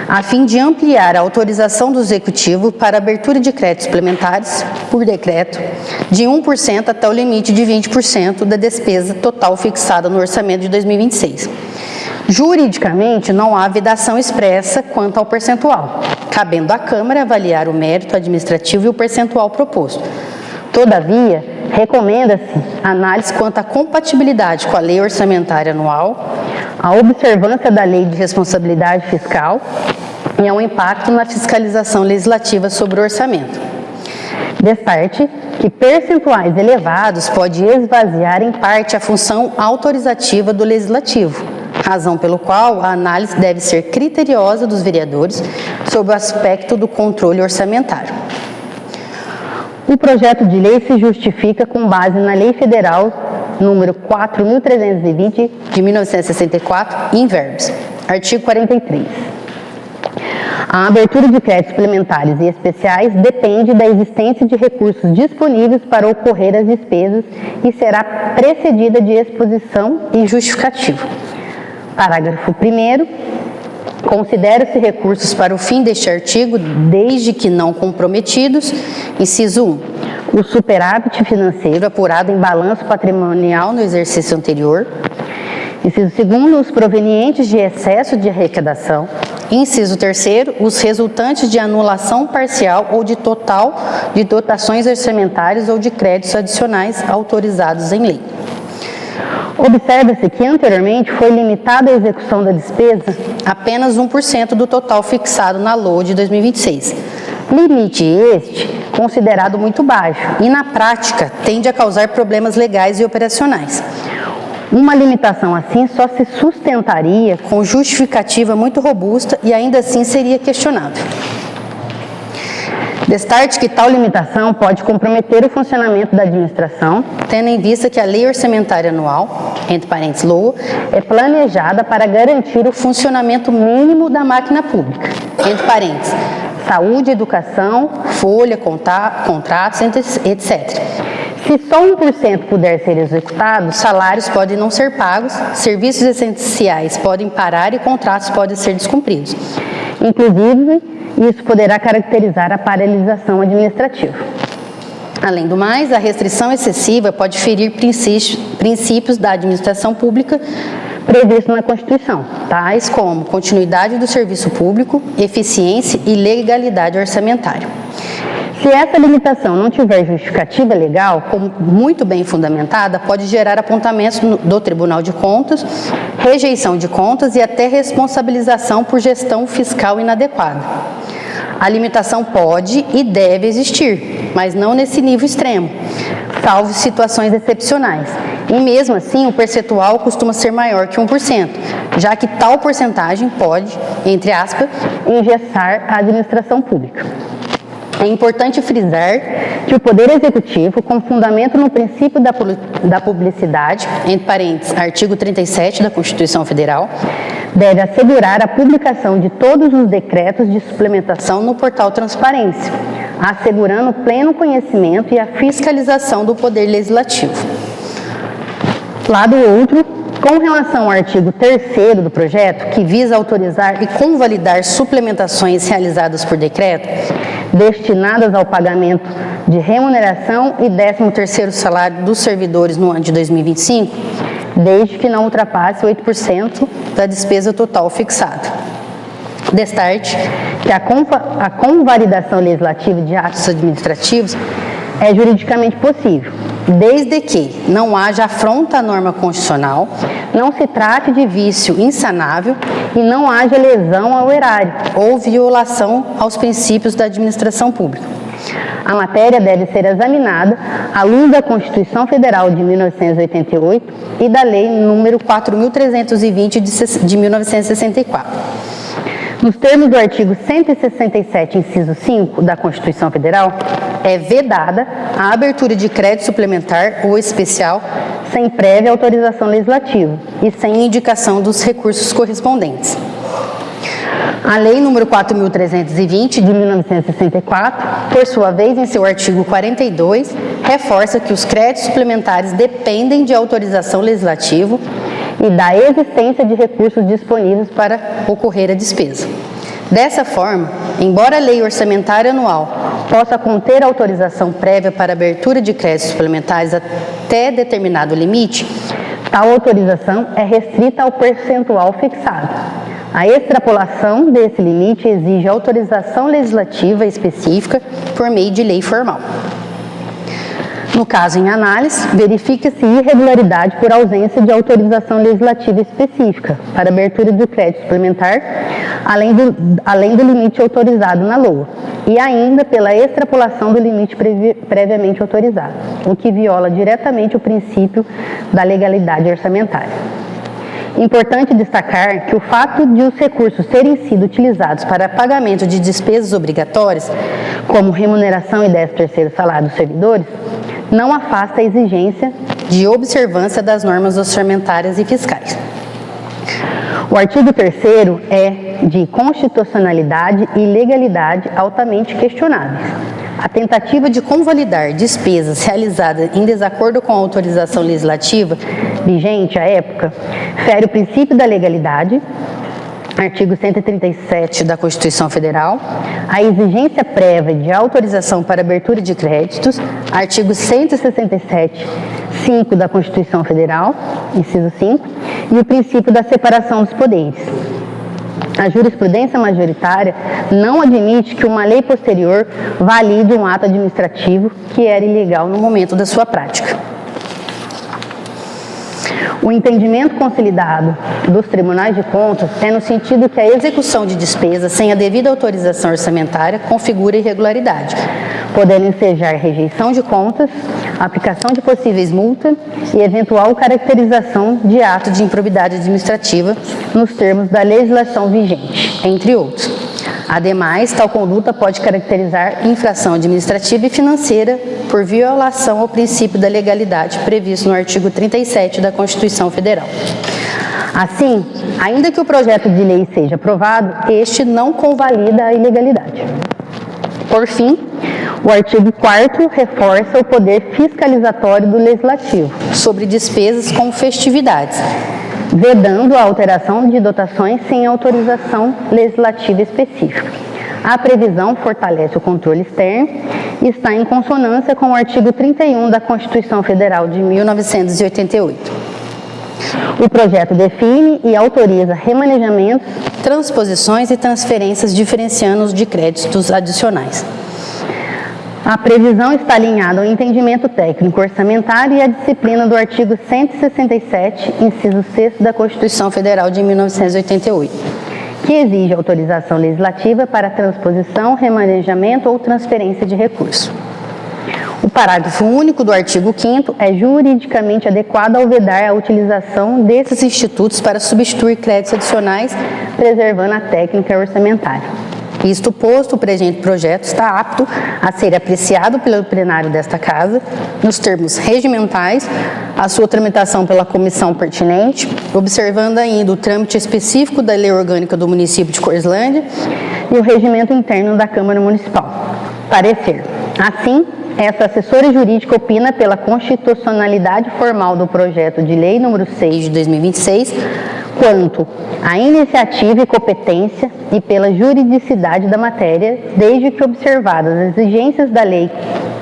a fim de ampliar a autorização do Executivo para abertura de créditos suplementares, por decreto, de 1% até o limite de 20% da despesa total fixada no orçamento de 2026. Juridicamente, não há vedação expressa quanto ao percentual, cabendo à Câmara avaliar o mérito administrativo e o percentual proposto. Todavia, recomenda-se análise quanto à compatibilidade com a Lei Orçamentária Anual, a observância da Lei de Responsabilidade Fiscal e ao impacto na fiscalização legislativa sobre o orçamento. Destarte que percentuais elevados pode esvaziar em parte a função autorizativa do Legislativo, razão pelo qual a análise deve ser criteriosa dos vereadores sob o aspecto do controle orçamentário. O projeto de lei se justifica com base na Lei Federal número 4.320 de 1964, in verbis. Artigo 43. A abertura de créditos suplementares e especiais depende da existência de recursos disponíveis para ocorrer as despesas e será precedida de exposição e justificativa. Parágrafo 1º. Considera-se recursos para o fim deste artigo, desde que não comprometidos, inciso 1, o superávit financeiro apurado em balanço patrimonial no exercício anterior, inciso 2, os provenientes de excesso de arrecadação, inciso 3, os resultantes de anulação parcial ou de total de dotações orçamentárias ou de créditos adicionais autorizados em lei. Observa-se que anteriormente foi limitada a execução da despesa apenas 1% do total fixado na LOA de 2026. Limite este considerado muito baixo e, na prática, tende a causar problemas legais e operacionais. Uma limitação assim só se sustentaria com justificativa muito robusta e ainda assim seria questionável. Destarte que tal limitação pode comprometer o funcionamento da administração, tendo em vista que a Lei Orçamentária Anual, entre parênteses LOA, é planejada para garantir o funcionamento mínimo da máquina pública, entre parênteses, saúde, educação, folha, contratos, etc. Se só 1% puder ser executado, salários podem não ser pagos, serviços essenciais podem parar e contratos podem ser descumpridos. Inclusive, isso poderá caracterizar a paralisação administrativa. Além do mais, a restrição excessiva pode ferir princípios da administração pública previstos na Constituição, tais como continuidade do serviço público, eficiência e legalidade orçamentária. Se essa limitação não tiver justificativa legal, como muito bem fundamentada, pode gerar apontamentos do Tribunal de Contas, rejeição de contas e até responsabilização por gestão fiscal inadequada. A limitação pode e deve existir, mas não nesse nível extremo, salvo situações excepcionais. E mesmo assim, o percentual costuma ser maior que 1%, já que tal porcentagem pode, entre aspas, engessar a administração pública. É importante frisar que o Poder Executivo, com fundamento no princípio da publicidade, entre parênteses, artigo 37 da Constituição Federal, deve assegurar a publicação de todos os decretos de suplementação no portal Transparência, assegurando pleno conhecimento e a fiscalização do Poder Legislativo. Lado outro, Com relação ao artigo 3º do projeto, que visa autorizar e convalidar suplementações realizadas por decreto, destinadas ao pagamento de remuneração e 13º salário dos servidores no ano de 2025, desde que não ultrapasse 8% da despesa total fixada. Destarte que a convalidação legislativa de atos administrativos é juridicamente possível, desde que não haja afronta à norma constitucional, não se trate de vício insanável e não haja lesão ao erário ou violação aos princípios da administração pública. A matéria deve ser examinada à luz da Constituição Federal de 1988 e da Lei nº 4.320 de 1964. Nos termos do artigo 167, inciso 5 da Constituição Federal, é vedada a abertura de crédito suplementar ou especial sem prévia autorização legislativa e sem indicação dos recursos correspondentes. A Lei nº 4.320 de 1964, por sua vez, em seu artigo 42, reforça que os créditos suplementares dependem de autorização legislativa e da existência de recursos disponíveis para ocorrer a despesa. Dessa forma, embora a lei orçamentária anual possa conter autorização prévia para abertura de créditos suplementares até determinado limite, tal autorização é restrita ao percentual fixado. A extrapolação desse limite exige autorização legislativa específica por meio de lei formal. No caso em análise, verifica-se irregularidade por ausência de autorização legislativa específica para abertura do crédito suplementar, além do limite autorizado na LOA, e ainda pela extrapolação do limite previamente autorizado, o que viola diretamente o princípio da legalidade orçamentária. Importante destacar que o fato de os recursos terem sido utilizados para pagamento de despesas obrigatórias, como remuneração e 13º salário dos servidores, não afasta a exigência de observância das normas orçamentárias e fiscais. O artigo 3º é de constitucionalidade e legalidade altamente questionáveis. A tentativa de convalidar despesas realizadas em desacordo com a autorização legislativa vigente à época fere o princípio da legalidade, artigo 137 da Constituição Federal, a exigência prévia de autorização para abertura de créditos, artigo 167, 5 da Constituição Federal, inciso 5, e o princípio da separação dos poderes. A jurisprudência majoritária não admite que uma lei posterior valide um ato administrativo que era ilegal no momento da sua prática. O entendimento consolidado dos tribunais de contas é no sentido que a execução de despesas sem a devida autorização orçamentária configura irregularidade, podendo ensejar rejeição de contas, aplicação de possíveis multas e eventual caracterização de ato de improbidade administrativa nos termos da legislação vigente, entre outros. Ademais, tal conduta pode caracterizar infração administrativa e financeira por violação ao princípio da legalidade previsto no artigo 37 da Constituição Federal. Assim, ainda que o projeto de lei seja aprovado, este não convalida a ilegalidade. Por fim, o artigo 4º reforça o poder fiscalizatório do Legislativo sobre despesas com festividades, vedando a alteração de dotações sem autorização legislativa específica. A previsão fortalece o controle externo e está em consonância com o artigo 31 da Constituição Federal de 1988. O projeto define e autoriza remanejamentos, transposições e transferências diferenciando-os de créditos adicionais. A previsão está alinhada ao entendimento técnico orçamentário e à disciplina do artigo 167, inciso 6 da Constituição Federal de 1988, que exige autorização legislativa para transposição, remanejamento ou transferência de recurso. O parágrafo único do artigo 5º é juridicamente adequado ao vedar a utilização desses institutos para substituir créditos adicionais, preservando a técnica orçamentária. Isto posto, o presente projeto está apto a ser apreciado pelo plenário desta Casa, nos termos regimentais, a sua tramitação pela comissão pertinente, observando ainda o trâmite específico da Lei Orgânica do município de Coislândia e o regimento interno da Câmara Municipal. Parecer. Assim, essa assessora jurídica opina pela constitucionalidade formal do projeto de lei número 6 de 2026, quanto à iniciativa e competência e pela juridicidade da matéria, desde que observadas as exigências da lei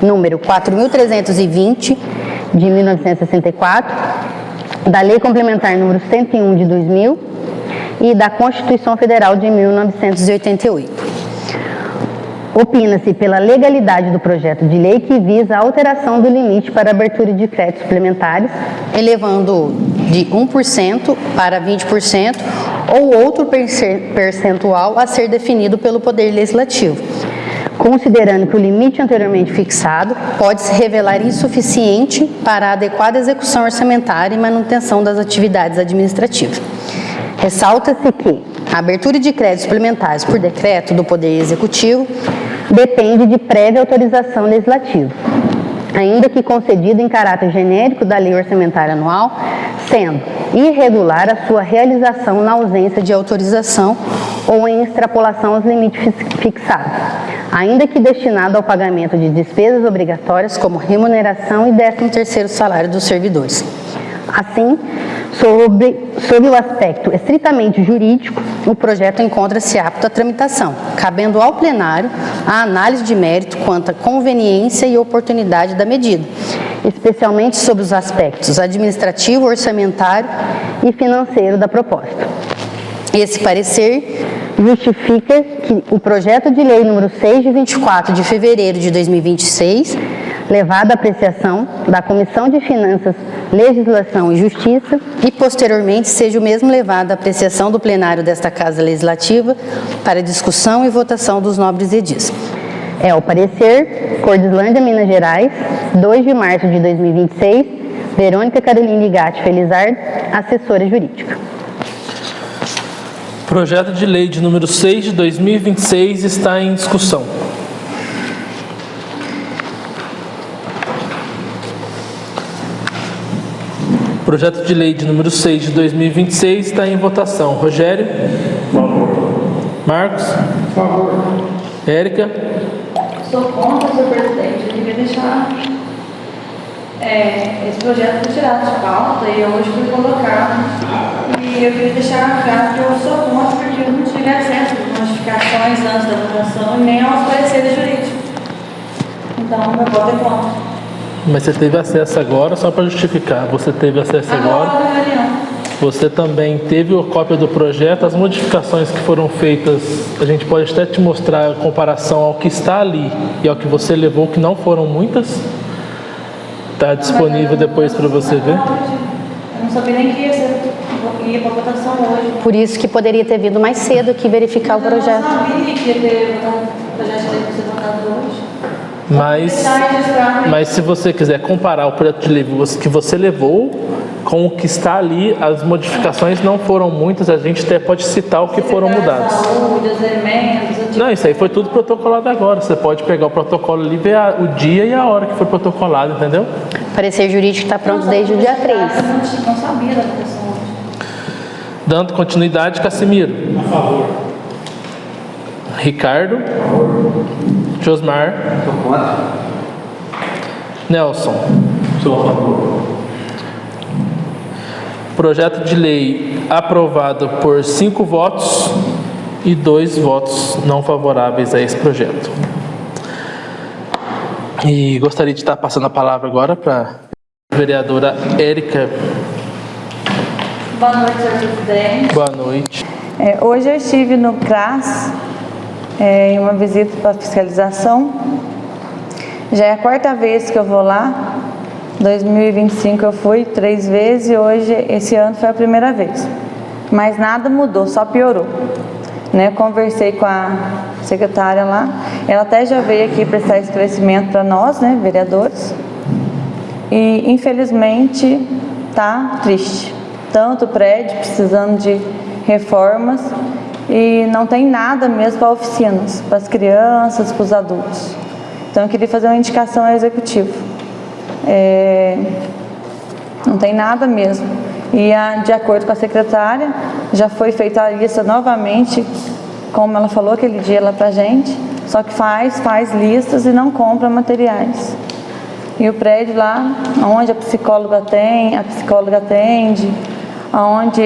número 4.320 de 1964, da lei complementar número 101 de 2000 e da Constituição Federal de 1988. Opina-se pela legalidade do projeto de lei que visa a alteração do limite para abertura de créditos suplementares, elevando de 1% para 20% ou outro percentual a ser definido pelo Poder Legislativo, considerando que o limite anteriormente fixado pode se revelar insuficiente para a adequada execução orçamentária e manutenção das atividades administrativas. Ressalta-se que a abertura de créditos suplementares por decreto do Poder Executivo depende de prévia autorização legislativa, ainda que concedida em caráter genérico da Lei Orçamentária Anual, sendo irregular a sua realização na ausência de autorização ou em extrapolação aos limites fixados, ainda que destinado ao pagamento de despesas obrigatórias como remuneração e 13º salário dos servidores. Assim, sob o aspecto estritamente jurídico, o projeto encontra-se apto à tramitação, cabendo ao plenário a análise de mérito quanto à conveniência e oportunidade da medida, especialmente sobre os aspectos administrativo, orçamentário e financeiro da proposta. Esse parecer justifica que o projeto de lei número 6 de 24 de fevereiro de 2026, levado à apreciação da Comissão de Finanças, Legislação e Justiça e, posteriormente, seja o mesmo levado à apreciação do plenário desta Casa Legislativa para discussão e votação dos nobres edis. É o parecer Cordislândia, Minas Gerais, 2 de março de 2026, Verônica Caroline Gatti Felizardo, assessora jurídica. Projeto de lei de número 6 de 2026 está em discussão. Projeto de lei de número 6 de 2026 está em votação. Rogério? Favor. Marcos? Favor. Érica? Sou contra, senhor presidente. Eu queria deixar esse projeto retirado de pauta e hoje foi colocado. E eu queria deixar claro que eu sou contra porque eu não tive acesso às notificações antes da votação e nem aos pareceres jurídicos. Então, meu voto é contra. Mas você teve acesso agora, só para justificar. Você teve acesso agora. Você também teve a cópia do projeto. As modificações que foram feitas, a gente pode até te mostrar a comparação ao que está ali e ao que você levou, que não foram muitas. Está disponível depois para você ver. Eu não sabia nem que ia para votação hoje. Por isso que poderia ter vindo mais cedo que verificar o projeto. Eu não sabia que ia ter um projeto de lei para ser votado hoje. Mas se você quiser comparar o projeto de lei que você levou com o que está ali, as modificações não foram muitas, a gente até pode citar o que foram mudados. Não, isso aí foi tudo protocolado agora. Você pode pegar o protocolo ali, ver o dia e a hora que foi protocolado, entendeu? O parecer jurídico está pronto desde o dia 3. Eu não sabia da votação hoje. Dando continuidade, Cassimiro. A favor. Ricardo. Josmar. Sou contra. Nelson. Sou a favor. Projeto de lei aprovado por 5 votos e 2 votos não favoráveis a esse projeto. E gostaria de estar passando a palavra agora para a vereadora Érica. Boa noite, senhor presidente. Boa noite. Hoje eu estive no CRAS em uma visita para fiscalização. Já é a 4ª vez que eu vou lá. 2025 eu fui 3 vezes e hoje, esse ano, foi a primeira vez. Mas nada mudou, só piorou. Conversei com a secretária lá, ela até já veio aqui prestar esclarecimento para nós, vereadores. E, infelizmente, tá triste. Tanto o prédio precisando de reformas e não tem nada mesmo para oficinas, para as crianças, para os adultos. Então, eu queria fazer uma indicação ao executivo. Não tem nada mesmo. E, de acordo com a secretária, já foi feita a lista novamente, como ela falou aquele dia lá pra gente, só que faz listas e não compra materiais. E o prédio lá, onde a psicóloga atende, onde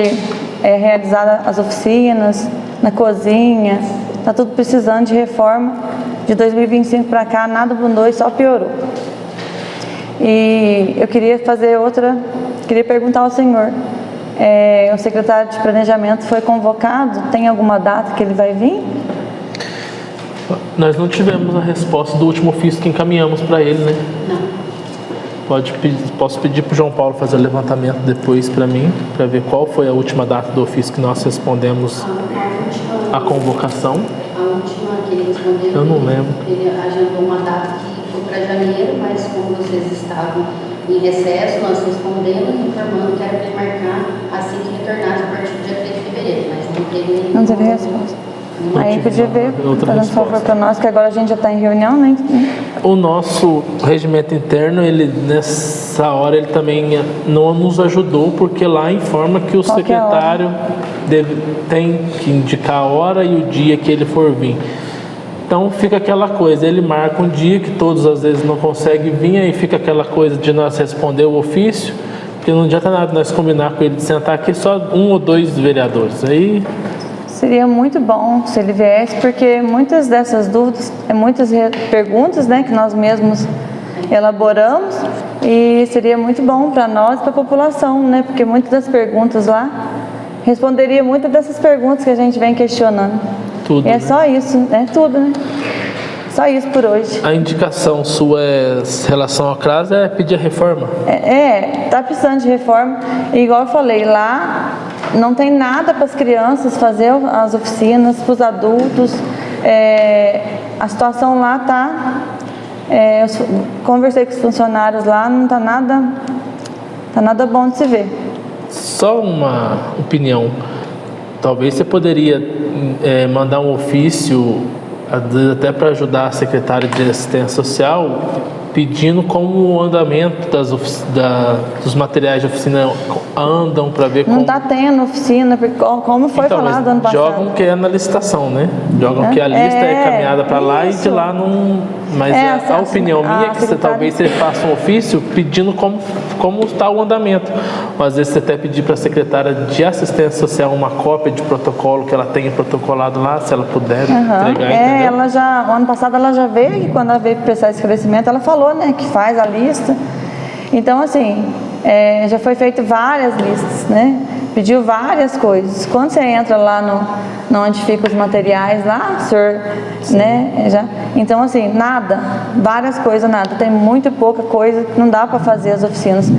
é realizada as oficinas, na cozinha, está tudo precisando de reforma. De 2025 para cá, nada mudou e só piorou. E eu queria perguntar ao senhor, o secretário de planejamento foi convocado, tem alguma data que ele vai vir? Nós não tivemos a resposta do último ofício que encaminhamos para ele, né? Não. Posso pedir para o João Paulo fazer o levantamento depois para mim, para ver qual foi a última data do ofício que nós respondemos à convocação. A última que ele respondeu, Eu não lembro. Ele agendou uma data que foi para janeiro, mas como vocês estavam em recesso, nós respondemos informando que era para marcar assim que retornasse a partir do dia 3 de fevereiro, mas não teve nenhuma. Não teve resposta. Aí podia ver, fazendo favor para nós, que agora a gente já está em reunião, né? O nosso regimento interno, ele nessa hora, ele também não nos ajudou, porque lá informa que o secretário tem que indicar a hora e o dia que ele for vir. Então fica aquela coisa, ele marca um dia que todos às vezes não conseguem vir, aí fica aquela coisa de nós responder o ofício, porque não adianta nada nós combinar com ele de sentar aqui só 1 ou 2 vereadores. Aí seria muito bom se ele viesse, porque muitas dessas dúvidas, muitas perguntas, né, que nós mesmos elaboramos, e seria muito bom para nós e para a população, né, porque muitas das perguntas lá responderia muitas dessas perguntas que a gente vem questionando. tudo. E é só isso, é tudo, né? Só isso por hoje. A indicação sua em relação à CRAS é pedir a reforma? Tá precisando de reforma. E igual eu falei, lá não tem nada para as crianças fazer as oficinas, para os adultos. A situação lá tá... eu conversei com os funcionários lá, não tá nada bom de se ver. Só uma opinião. Talvez você poderia mandar um ofício até para ajudar a secretária de assistência social, pedindo como o andamento dos materiais de oficina andam, para ver como... Não está tendo oficina, como foi então, falado ano passado. Jogam que é na licitação, né? Jogam que a lista é caminhada para lá e de lá não... Mas a opinião minha é que talvez você faça um ofício pedindo como está o andamento. Ou às vezes você até pedir para a secretária de assistência social uma cópia de protocolo que ela tenha protocolado lá, se ela puder entregar, entendeu? Ela já, o ano passado ela já veio, e quando ela veio prestar esclarecimento, ela falou, né, que faz a lista. Então, assim, já foi feito várias listas, né? Pediu várias coisas. Quando você entra lá onde ficam os materiais lá, senhor, né, então, assim, nada, várias coisas, nada. Tem muito pouca coisa que não dá para fazer as oficinas.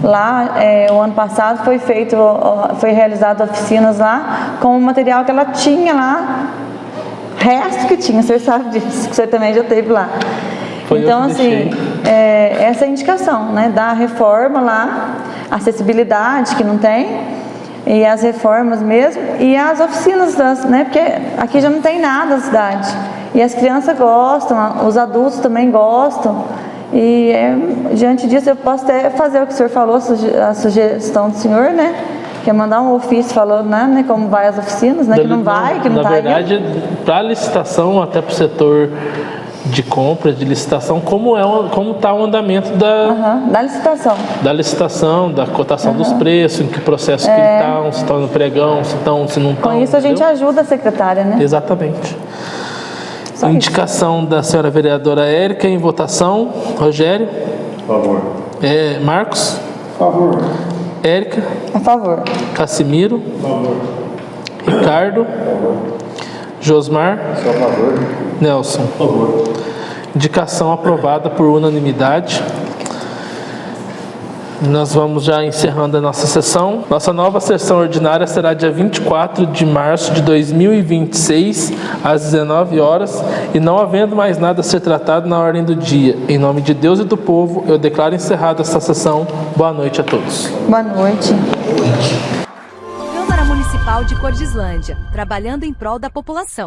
Lá, o ano passado foi realizado oficinas lá com o material que ela tinha lá, resto que tinha, você sabe disso, que você também já teve lá. Então, assim, essa é a indicação, né, da reforma lá, acessibilidade que não tem, e as reformas mesmo, e as oficinas, né, porque aqui já não tem nada na cidade. E as crianças gostam, os adultos também gostam. E diante disso eu posso até fazer o que o senhor falou, a sugestão do senhor, né? Que é mandar um ofício falando, né, como vai as oficinas, né? Que não vai, que não está aí. Na verdade, para a licitação, até para o setor de compra, de licitação, como está o andamento da licitação. Da licitação, da cotação dos preços, em que processo que estão, se estão no pregão, se não estão. Com isso a gente ajuda a secretária, né? Exatamente. Indicação da senhora vereadora Érica em votação. Rogério? A favor. Marcos? A favor. Érica? A favor. Cassimiro? A favor. Ricardo? A favor. Josmar? Sou a favor. Nelson? A favor. Indicação aprovada por unanimidade. Nós vamos já encerrando a nossa sessão. Nossa nova sessão ordinária será dia 24 de março de 2026, às 19 horas, e não havendo mais nada a ser tratado na ordem do dia. Em nome de Deus e do povo, eu declaro encerrada esta sessão. Boa noite a todos. Boa noite. Câmara Municipal de Cordislândia, trabalhando em prol da população.